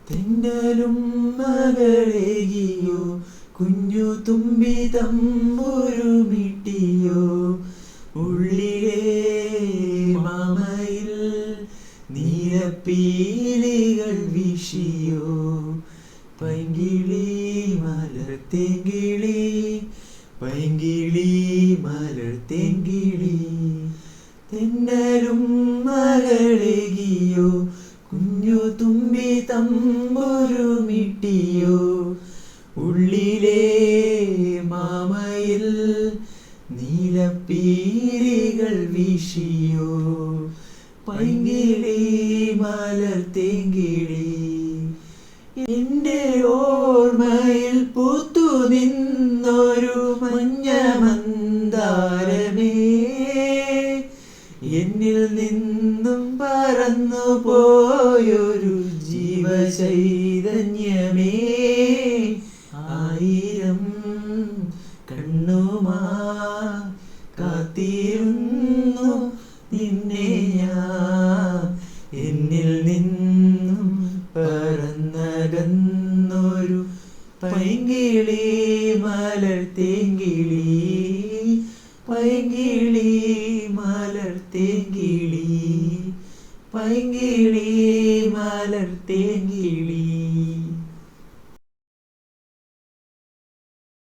തെന്നലും മകളെകിയോ കുഞ്ഞു തുമ്പി തമ്പുരുമിട്ടിയോ ഉള്ളിലെ മാമയിൽ നീലപ്പീലികൾ വീശിയോ പൈങ്കിളി മലർത്തേങ്കിളി പൈങ്കിളി മലർത്തേങ്കിളി തെന്നലും മകളെകിയോ കുഞ്ഞു തുമ്പി തമ്പുരുമിട്ടിയോ ഉള്ളിലെ മാമയിൽ നീലപ്പീലികൾ വീശിയോ പൈങ്കിളി മലർത്തേങ്കിളി എൻ്റെ ഓർമ്മയിൽ പൂത്തു നിന്നൊരു മഞ്ഞ മന്ദാരമേ എന്നിൽ നിന്നും പറന്നു പോയൊരു ജീവചൈതന്യമേ ആയിരം കണ്ണുമാ കാത്തിരുന്നു നിന്നെ ഞാൻ എന്നിൽ നിന്നും പറന്നകന്നൊരു പൈങ്കിളി മലർത്തേങ്കിളി പൈങ്കിളി മലർത്തേങ്കിളി പൈങ്കിളി മലർത്തേങ്കിളി